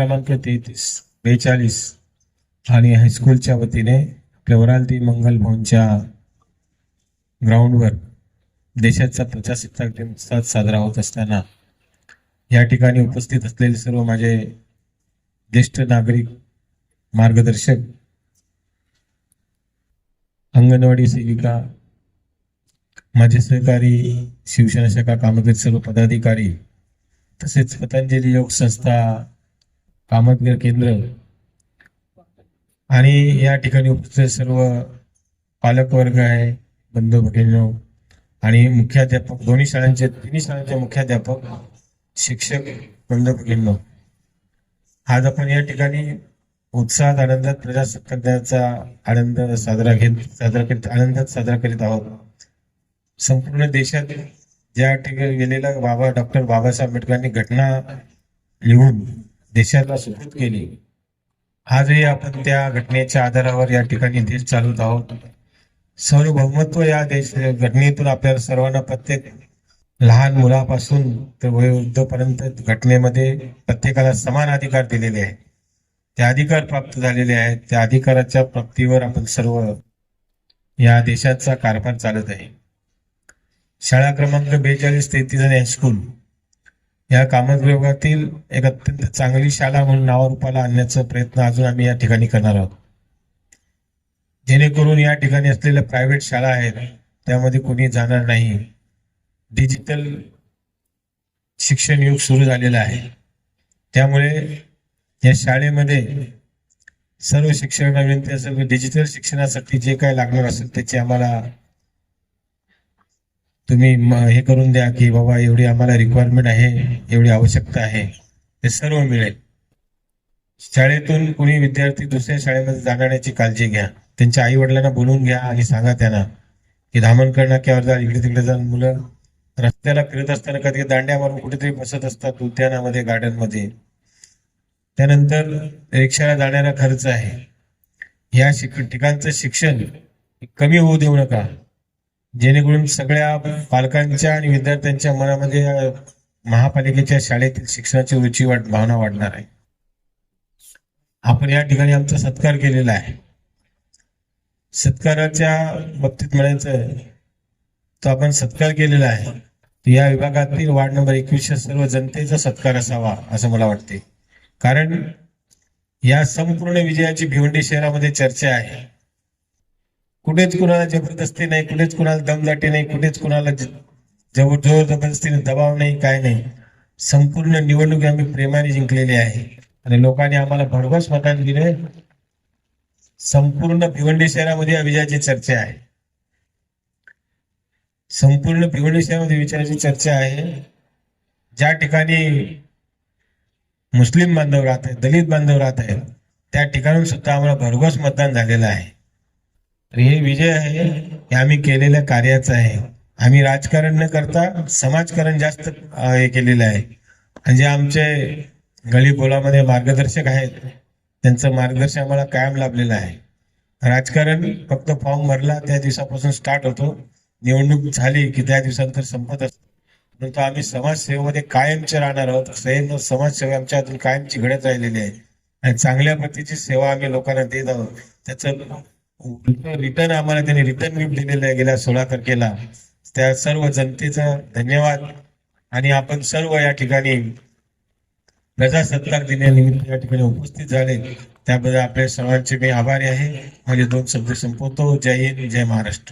क्रमांक 3342 आणि हायस्कूलच्या वतीने आपल्या वरालती मंगल भवनच्या ग्राउंडवर देशाचा प्रजासत्ताक दिन उत्साह साजरा होत असताना या ठिकाणी उपस्थित असलेले सर्व माझे ज्येष्ठ नागरिक, मार्गदर्शक, अंगणवाडी सेविका, माझे सहकारी, शिवसेना शाखा कामगिरी सर्व पदाधिकारी, तसेच पतंजली योग संस्था कामगिरी केंद्र आणि या ठिकाणी उपस्थित सर्व पालकवर्ग आहे, बंधू भगिनींनो आणि मुख्याध्यापक, तिन्ही शाळांचे मुख्याध्यापक, शिक्षक बंधू भगिनींनो, आज आपण या ठिकाणी उत्साहात आनंदात प्रजासत्ताक दिनाचा आनंदात साजरा करीत आहोत. संपूर्ण देशात ज्या ठिकाणी गेलेला डॉक्टर बाबासाहेब आंबेडकरांनी घटना लिहून देशाला सुपूर्द केली, आजही आपण त्या घटनेच्या आधारावर या ठिकाणी देश चालवत आहोत. सार्वभौमत्व या घटनेतून आपल्याला सर्वांना, प्रत्येक लहान मुलापासून तर वयोवृद्धपर्यंत घटनेमध्ये प्रत्येकाला समान अधिकार दिलेले आहेत. ते अधिकार प्राप्त झालेले आहेत. त्या अधिकाराच्या प्राप्तीवर आपण सर्व या देशाचा कारभार चालत आहे. शाळा क्रमांक 4233 आणि हायस्कूल या कामप्रयोगातील एक अत्यंत चांगली शाळा म्हणून नावारूपाला आणण्याचा प्रयत्न अजून आम्ही या ठिकाणी करणार आहोत, जेणेकरून या ठिकाणी असलेल्या प्रायव्हेट शाळा आहेत त्यामध्ये कोणी जाणार नाही. डिजिटल शिक्षण युग सुरू झालेलं आहे, त्यामुळे या शाळेमध्ये सर्व शिक्षकांना विनंती असेल की डिजिटल शिक्षणासाठी जे काय लागणार असेल त्याची आम्हाला तुम्ही हे करून द्या की बाबा एवढी आम्हाला रिक्वायरमेंट आहे, एवढी आवश्यकता आहे, ते सर्व मिळेल. शाळेतून कोणी विद्यार्थी दुसऱ्या शाळेमध्ये जाण्याची काळजी घ्या. त्यांच्या आई वडिलांना बोलवून घ्या आणि सांगा त्यांना की धामणकर नाक्यावर जा, इकडे तिकडे जाऊन मुलं रस्त्याला फिरत असताना कधी दांड्या मारून कुठेतरी बसत असतात उद्यानामध्ये, गार्डनमध्ये. त्यानंतर रिक्षाला जाणारा खर्च आहे. या ठिकाणचं शिक्षण कमी होऊ देऊ नका, जेणेकरून सगळ्या पालकांच्या आणि विद्यार्थ्यांच्या मनामध्ये महापालिकेच्या शाळेतील शिक्षणाची रुची भावना वाढणार आहे. आपण या ठिकाणी आमचा सत्कार केलेला आहे. सत्काराच्या बाबतीत म्हणायचं तर आपण सत्कार केलेला आहे, या विभागातील वार्ड नंबर 21 सर्व जनतेचा सत्कार असावा असं मला वाटते. कारण या संपूर्ण विजयाची भिवंडी शहरामध्ये चर्चा आहे. कुठेच कुणाला जबरदस्ती नाही, कुठेच कुणाला दमदाटी नाही, कुठेच कुणाला जोर जबरदस्तीने दबाव नाही, काय नाही. संपूर्ण निवडणूक आम्ही प्रेमाने जिंकलेली आहे आणि लोकांनी आम्हाला भरघोस मतांनी दिले. संपूर्ण भिवंडी शहरामध्ये या विजयाची चर्चा आहे. संपूर्ण भिवंडी शहरामध्ये विजयाची चर्चा आहे. ज्या ठिकाणी मुस्लिम बांधव राहत आहेत, दलित बांधव राहत आहेत, त्या ठिकाणून सुद्धा आम्हाला भरघोस मतदान झालेलं आहे. हे विजय आहे, हे आम्ही केलेल्या कार्याचा आहे. आम्ही राजकारण न करता समाजकारण जास्त हे केलेलं आहे. आणि जे आमचे गळीबोळामध्ये मार्गदर्शक आहेत त्यांचं मार्गदर्शन आम्हाला कायम लाभलेलं आहे. राजकारण फक्त फॉर्म भरला त्या दिवसापासून स्टार्ट होतो, निवडणूक झाली की त्या दिवसानंतर संपत असतो. परंतु आम्ही समाजसेवेमध्ये कायमचे राहणार आहोत. समाजसेवा आमच्या हातून कायमची घडत राहिलेली आहे आणि चांगल्या प्रतीची सेवा आम्ही लोकांना देत आहोत. त्याचं रिटर्न आम्हाला त्यांनी रिटर्न गिफ्ट दिलेलं आहे गेल्या 16 तारखेला. त्या सर्व जनतेचा धन्यवाद. आणि आपण सर्व या ठिकाणी प्रजासत्ताक दिनानिमित्त या ठिकाणी उपस्थित झाले त्याबद्दल आपल्या सर्वांचे मी आभारी आहे. माझे 2 शब्द संपवतो. जय हिंद, जय महाराष्ट्र.